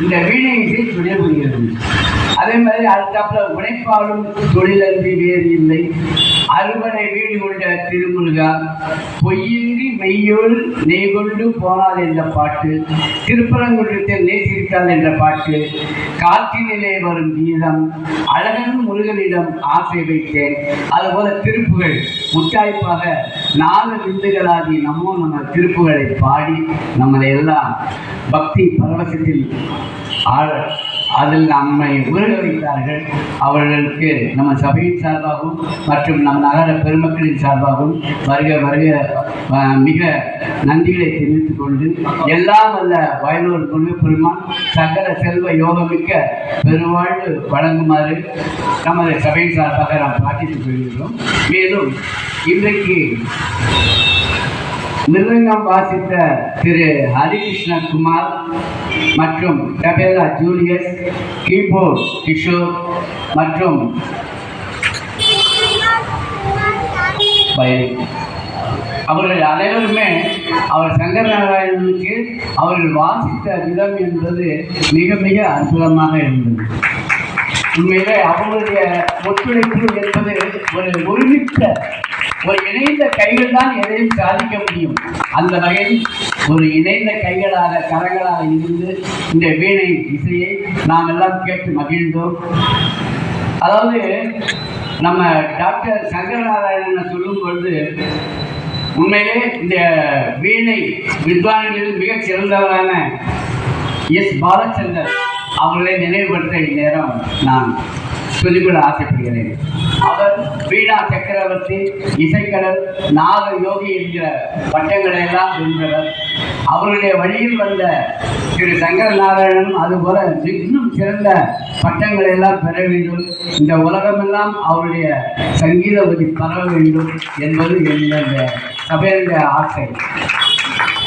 இந்த வீணை இசை தொழில் புரிகிறது. அதே மாதிரி அடுத்தாப்புல உழைப்பாலும் தொழிலன்றி வேறு இல்லை, அறுவடை வீடு கொண்ட திருமுருகா, பொய்யின்றி மெய்யோடு நெய் கொண்டு போனார் என்ற பாட்டு, திருப்பரங்குன்றத்தில் நேசித்தாள் என்ற பாட்டு, காற்றினிலே வரும் கீதம், அழகன் முருகனிடம் ஆசை வைத்தேன், அதுபோல திருப்புகள் முத்தாய்ப்பாக 4 விந்துகளாகி நம்ம திருப்புகளை பாடி நம்மளை எல்லாம் பக்தி பரவசத்தில் அதில் நம்மை உருக வைத்தார்கள். அவர்களுக்கு நம்ம சபையின் சார்பாகவும் மற்றும் நம் நகர பெருமக்களின் சார்பாகவும் வருக வருக மிக நன்றிகளை தெரிவித்துக் கொண்டு, எல்லாம் அல்ல வயலூர் முருகப்பெருமான் சகல செல்வ யோகமிக்க பெருவாழ்வு வழங்குமாறு நமது சபையின் சார்பாக நாம் பிரார்த்தித்துக் கொள்கிறோம். மேலும் இன்றைக்கு மிருதங்கம் வாசித்த திரு ஹரிகிருஷ்ணகுமார் மற்றும் டபேலா ஜூலியஸ், கீபோர்ட் கிஷோர் மற்றும் அவர்கள் அனைவருமே அவர் சங்கர் நாராயணனுக்கு அவர்கள் வாசித்த விதம் என்பது மிக மிக அற்புதமாக இருந்தது. உண்மையிலே அவர்களுடைய ஒத்துழைப்பு என்பது ஒரு ஒருமித்த ஒரு இணைந்த கைகள் தான் எதையும் சாதிக்க முடியும். அந்த வகையில் ஒரு இணைந்த கைகளாக கரங்களாக இருந்து இந்த வீணை இசையை நாம் எல்லாம் கேட்டு மகிழ்ந்தோம். அதாவது நம்ம டாக்டர் சங்கர் நாராயணன் சொல்லும் பொழுது உண்மையிலே இந்த வீணை வித்வான்களில் மிகச் சிறந்தவரான எஸ் பாலச்சந்தர் அவர்களை நினைவுபடுத்த இந்நேரம் நான் சொல்லிக்கொள்ள ஆசைப்படுகிறேன். அவர் வீணா சக்கரவர்த்தி, இசைக்கடல், நாக யோகி என்கிற பட்டங்களை எல்லாம் வென்றவர். அவருடைய வழியில் வந்த திரு சங்கர் நாராயணனும் அதுபோல இன்னும் சிறந்த பட்டங்களை எல்லாம் பெற வேண்டும், இந்த உலகமெல்லாம் அவருடைய சங்கீத ஒலி பரவ வேண்டும் என்பது என்னுடைய சபையுடைய ஆசை.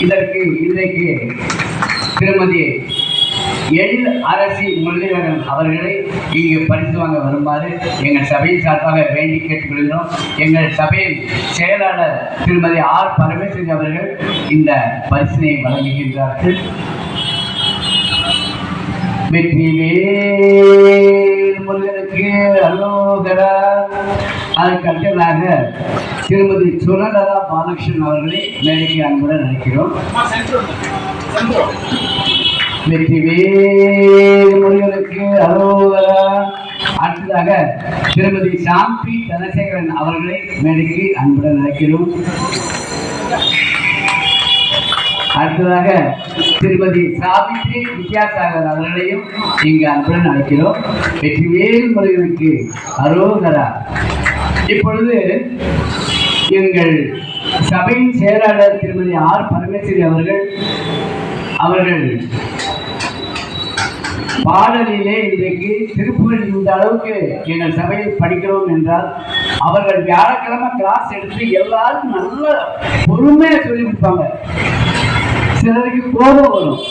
இதற்கு இன்றைக்கு திருமதி எழில் அரசி முரளிதரன் அவர்களை இங்கு பரிசு வாங்க வருமாறு எங்கள் சபையின் சார்பாக வேண்டி கேட்டுக்கொள்கிறோம். எங்கள் சபையின் செயலாளர் திருமதி ஆர் பரமேஸ்வரி அவர்கள் இந்த பரிசினை வழங்குகின்றார்கள். வெற்றிவேல் முருகனுக்கு அலோகரா. அதற்கு அடுத்ததாக திருமதி சுரலதா பாலகிருஷ்ணன் அவர்களை மேடைக்கு அன்புடன் அழைக்கிறோம். வெற்றிவேல் முருகனுக்கு அலோகரா. அடுத்ததாக திருமதி சாந்தி தனசேகரன் அவர்களை மேடைக்கு அன்புடன் அழைக்கிறோம். அடுத்ததாக திருமதி சாவித்ரி வித்யாசாகர் அவர்களையும் இங்கு அன்புடன் அழைக்கிறோம். வெற்றிவேல் முருகனுக்கு அரோகரா. இப்பொழுது எங்கள் சபையின் செயலாளர் திருமதி ஆர் பரமேஸ்வரி அவர்கள் பாடலிலே இன்றைக்கு திருப்புகள் இந்த அளவுக்கு எங்கள் சபையில் படிக்கிறோம் என்றால் அவர்கள் வியாழக்கிழமை கிளாஸ் எடுத்து எல்லாருக்கும் நல்ல பொறுமையாக சொல்லி கொடுப்பாங்க. சிலருக்கு கோபம் வரும்.